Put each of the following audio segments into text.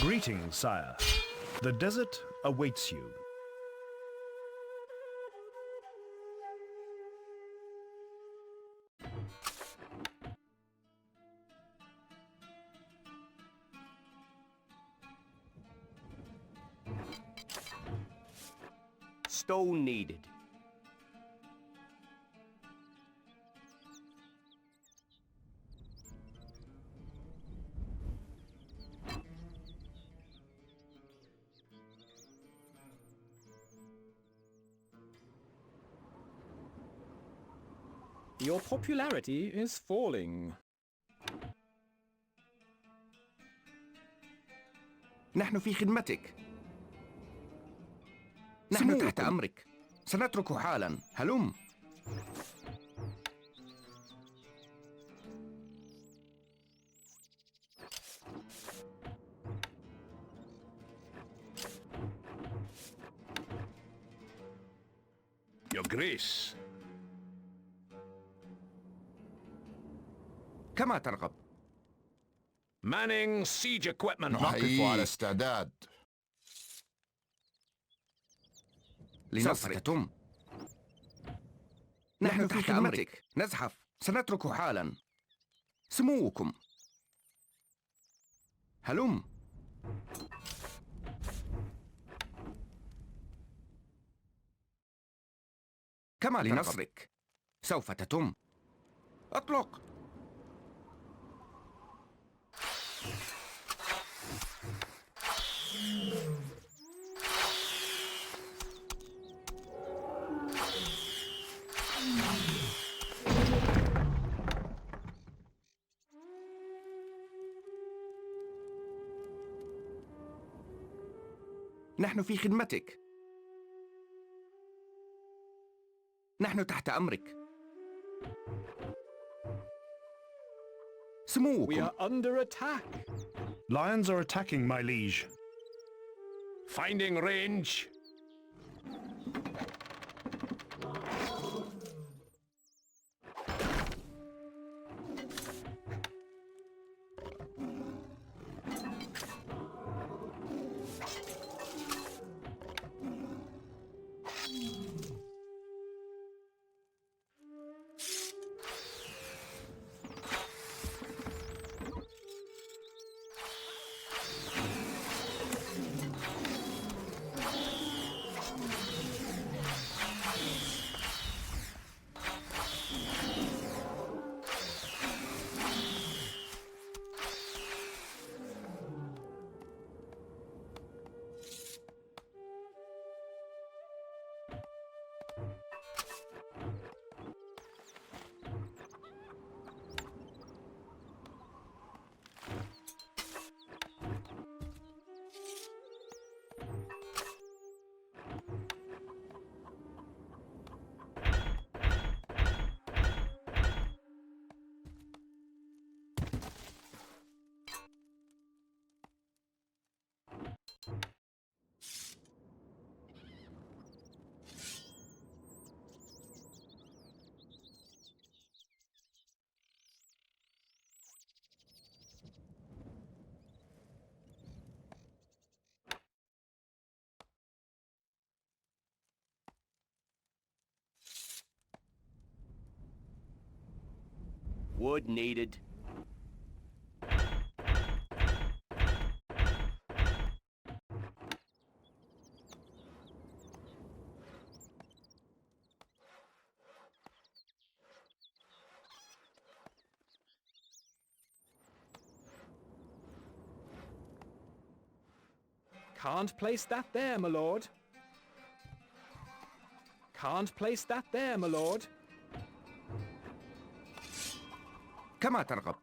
Greetings, sire. The desert awaits you. Stone needed. Your popularity is falling. نحن في خدمتك. نحن تحت أمرك. سنترك حالا. هلم. Your Grace. كما ترغب. Manning siege equipment. نقف على استعداد. سوف تتم. نحن تحت أمرك. نزحف. سنترك حالا. سموكم. هلم. كما لنصرك. سوف تتم. اطلق. نحن في خدمتك. نحن تحت أمرك. سموكم. We are under attack. Lions are attacking, my liege. Finding range. Wood needed. Can't place that there, my lord. Can't place that there, my lord. كما ترغب.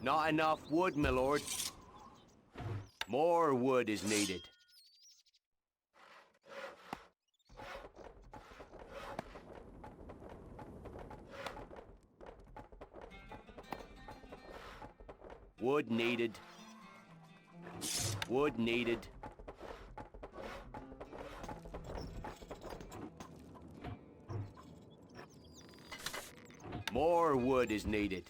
Not enough wood, my lord. More wood is needed. Wood needed. Wood needed. More wood is needed.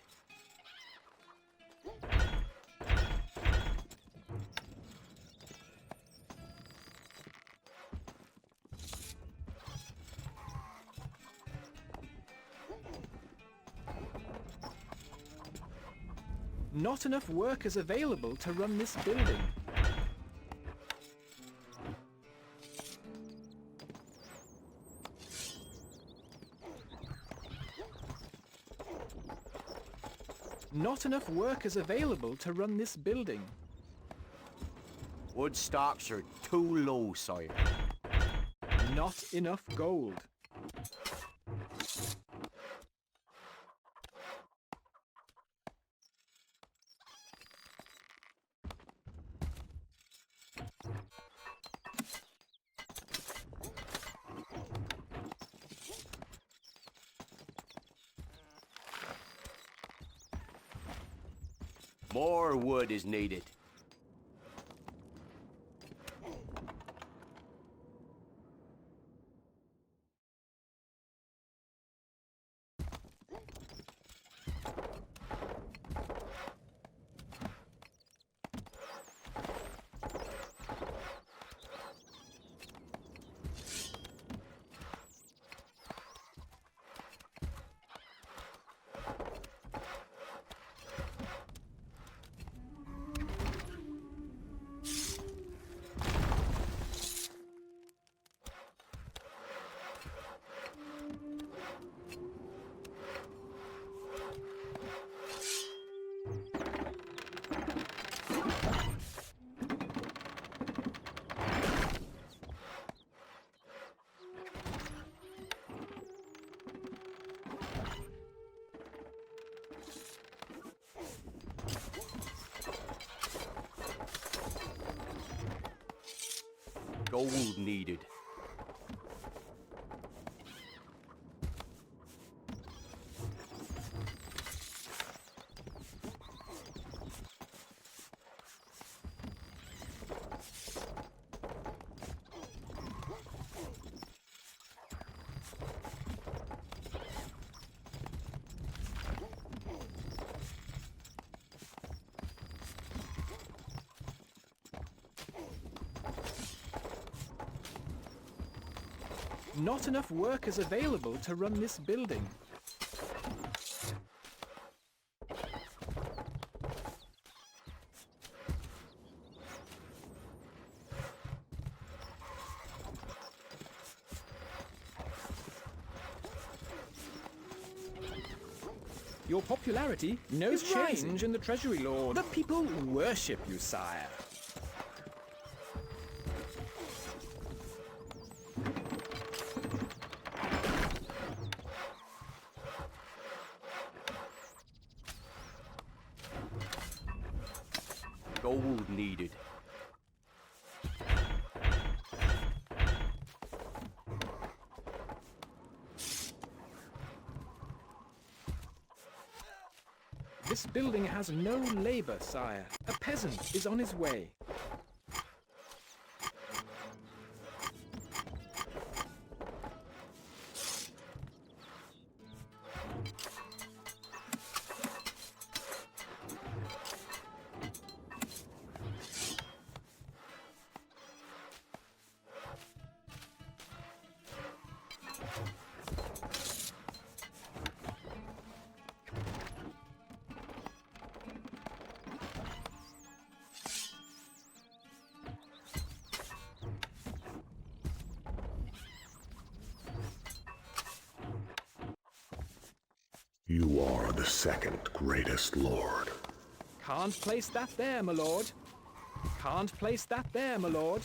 Not enough workers available to run this building. Not enough workers available to run this building. Wood stocks are too low, sire. Not enough gold. More wood is needed. Gold needed. Not enough workers available to run this building. Your popularity knows change in the Treasury Lord. The people worship you, sire. Gold needed. This building has no labor, sire. A peasant is on his way. You are the second greatest lord. Can't place that there, my lord. Can't place that there, my lord.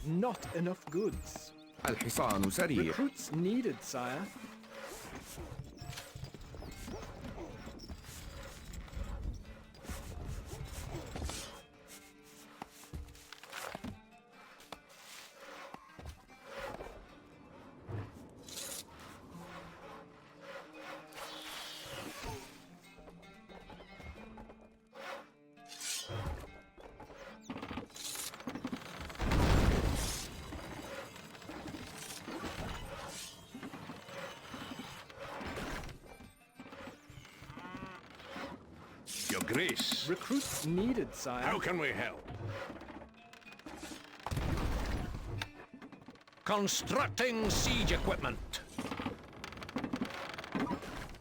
Not enough goods. الحصان سريع. Recruits needed, sire. Your Grace. Recruits needed, sire. How can we help? Constructing siege equipment.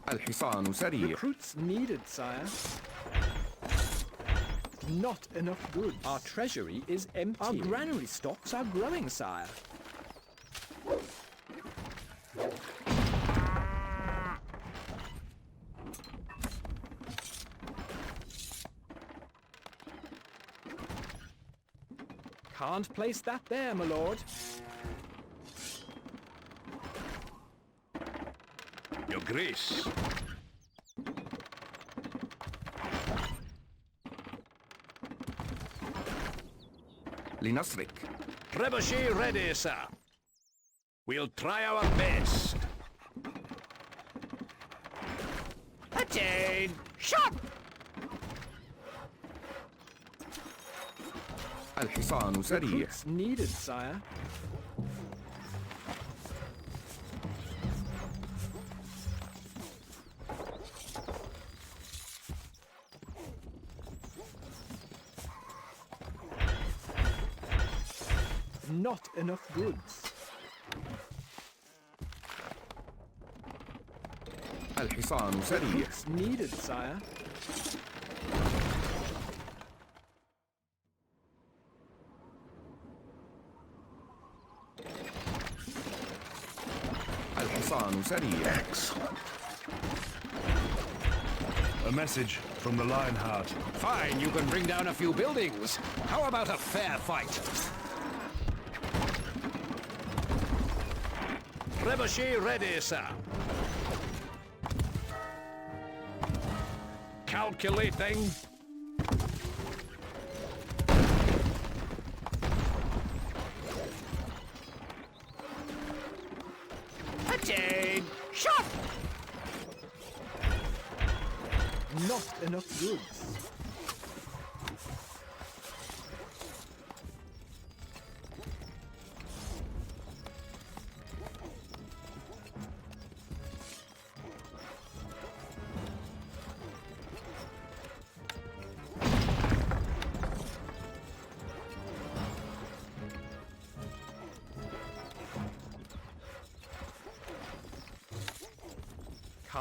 الحصان سريع. Recruits needed, sire. Not enough goods. Our treasury is empty. Our granary stocks are growing, sire. Can't place that there, my lord. Your Grace. لنصرك. Trebuchet ready, sir. We'll try our best. Attain! Shot! الحصان سريع. Recruits needed, sire. Not enough goods. الحصان سريع. Recruits needed, sire. الحصان سريع. Excellent. A message from the Lionheart. Fine, you can bring down a few buildings. How about a fair fight? Trebuchet ready, sir. Calculating. Attain! Shot! Not enough goods.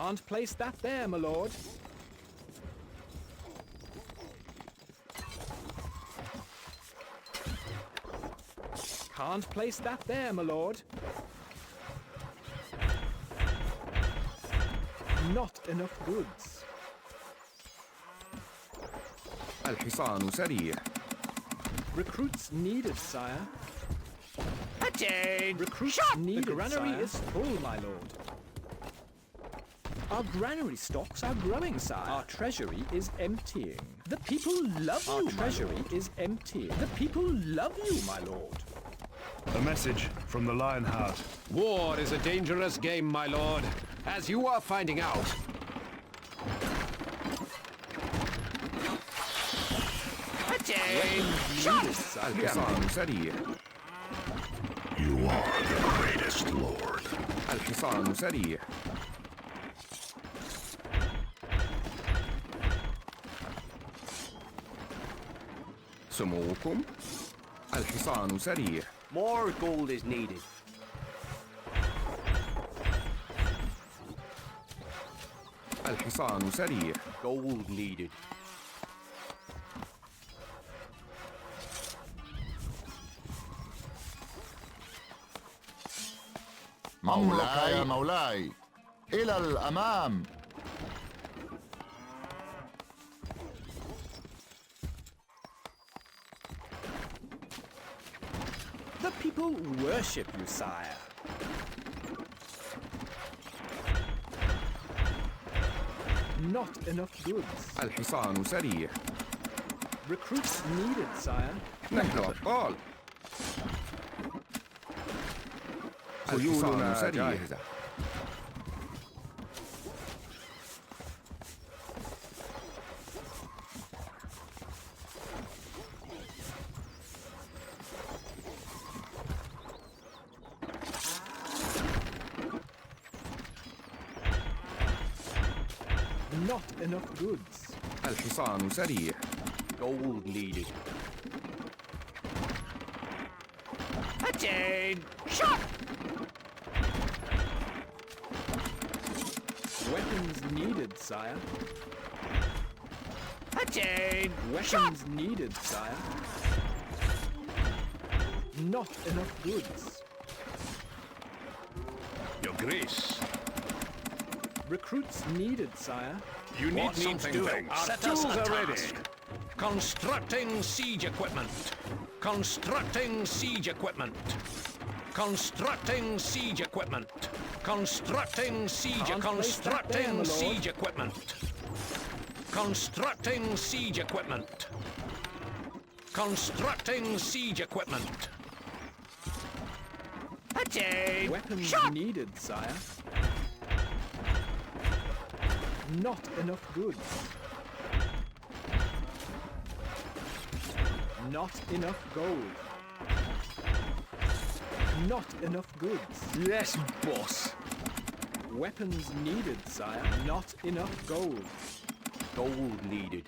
Can't place that there, my lord. Can't place that there, my lord. Not enough goods. الحصان سريع. Recruits needed, sire. Attain! Recruits needed, the granary is full, my lord. Our granary stocks are growing, sire. Our treasury is emptying. The people love you, Our treasury is emptying. The people love you, my lord. A message from the Lionheart. War is a dangerous game, my lord, as you are finding out. Attain! Shot! الحصان سريع. You are the greatest lord. الحصان سريع. سموكم. الحصان سريع. More gold is needed. الحصان سريع. Gold needed. مولاي مولاي إلى الأمام. The people worship you, sire. Not enough goods. الحصان سريع. Recruits needed, sire. نحن أبطال. خيولنا جاهزة. Not enough goods. الحصان سريع. Gold needed. Attain! Shot! Weapons needed, sire. Attain! Weapons needed, sire. Not enough goods. Your Grace. Recruits needed, sire. You need What needs something doing? Our Set us tools a are ready. task. Constructing siege equipment. Constructing siege equipment. Constructing siege equipment. Constructing siege. Can't place that there, Constructing my lord. siege equipment. Constructing siege equipment. Constructing siege equipment. Attain! Weapons Shot! needed, sire. Not enough goods. Not enough gold. Not enough goods. Yes, boss. Weapons needed, sire. Not enough gold. Gold needed.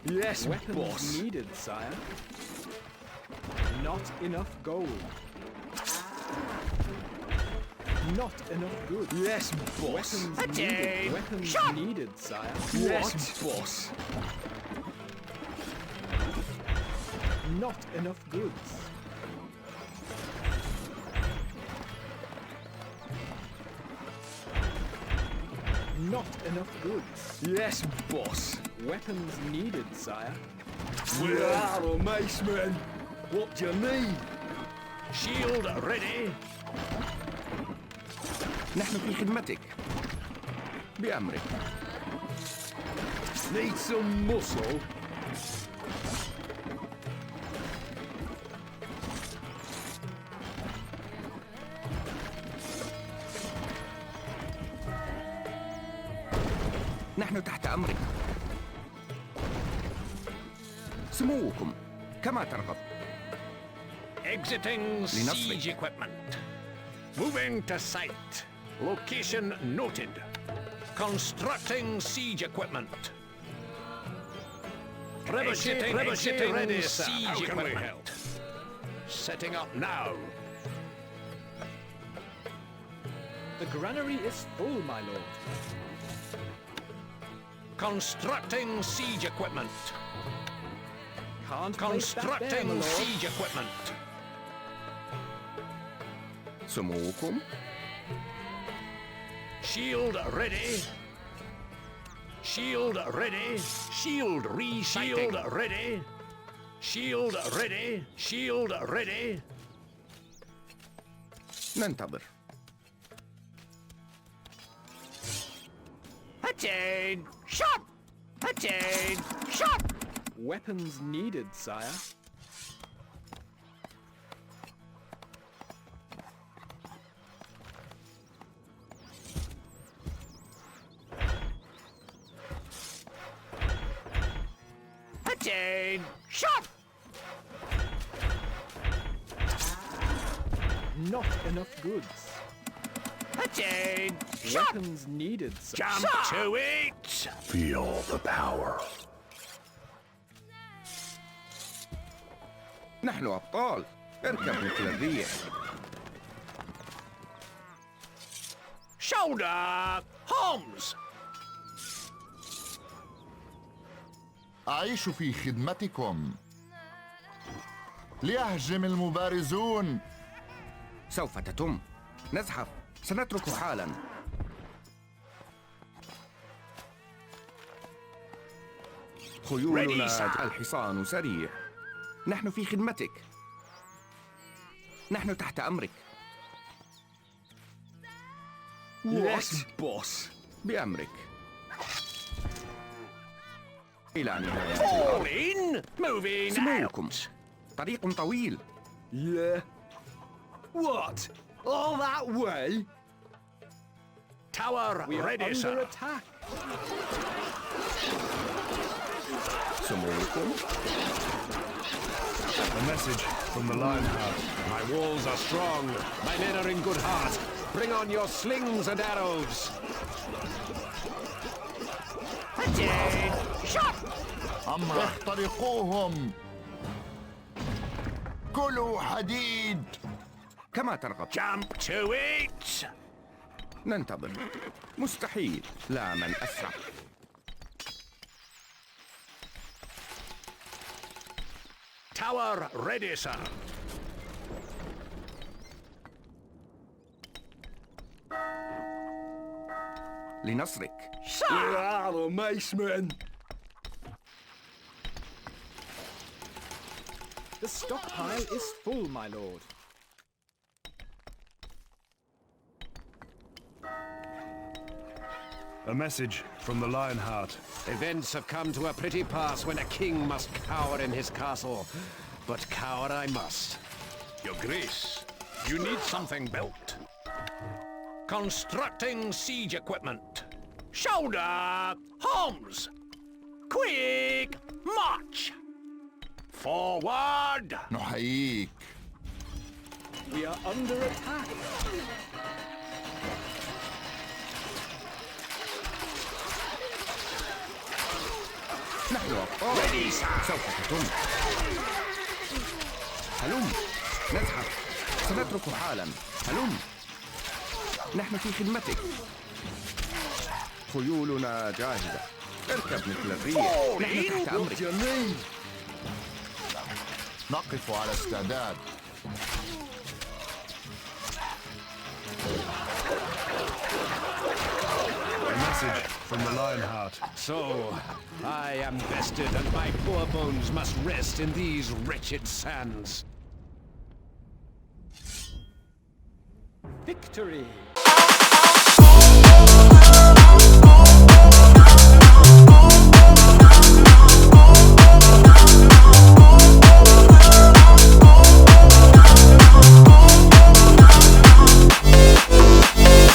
Yes, Weapons boss. needed, sire. Not enough gold. Not enough goods. Yes, boss. Weapons Attain. needed. Weapons Shot. needed, sire. Yes, boss. Not enough goods. Not enough goods. Yes, boss. Weapons needed, sire. We are a maceman. What do you need? Shield ready. نحن في خدمتك. بأمرك. Need some muscle. نحن تحت أمرك. سموكم كما ترغب. Exiting siege equipment. Moving to site. Location noted. Constructing siege equipment. Exiting ready, sir. siege How can we equipment. help? Setting up now. The granary is full, my lord. Constructing siege equipment. Can't place that there, Constructing my lord. siege equipment. سموكم. Shield ready. Shield ready. Shield re-shield ready. Shield ready. Shield ready. ننتظر. Attain! Shot! Attain! Shot! Weapons needed, sire. Attain! Shot! Not enough goods. Attain! Shot! Weapons needed, sire. Jump to it! Feel the power. نحن أبطال. اركب مثل الريح. Shoulder! Homs! أعيش في خدمتكم. ليهجم المبارزون. سوف تتم. نزحف. سنترك حالا. خيولنا Ready, sir. الحصان سريع. نحن في خدمتك. نحن تحت أمرك. Yes, boss. بأمرك. إلى نهاية All in, moving سموكم. out. طريق طويل. Yeah. What? All that way? Tower We are ready, under sir. attack. سموكم. A message from the Lionheart. My walls are strong. My men are in good heart. Bring on your slings and arrows. أمر اخترقوهم. كلوا حديد. كما ترغب. Jump to it. ننتظر. مستحيل. لا من أسرع. Tower ready, sir. لنصرك. Yeah, the maceman. The stockpile is full, my lord. A message from the Lionheart. Events have come to a pretty pass when a king must cower in his castle. But cower I must. Your Grace, you need something built. Constructing siege equipment. Shoulder! Arms! Quick! March! Forward! نحييك. We are under attack. نحن أبطال. سوف تتم. هلم. نزحف. سنترك حالا. هلم. نحن في خدمتك. خيولنا جاهزة. اركب مثل الريح. نحن تحت أمرك. نقف على استعداد. A message from the Lionheart. So, I am bested and my poor bones must rest in these wretched sands. Victory!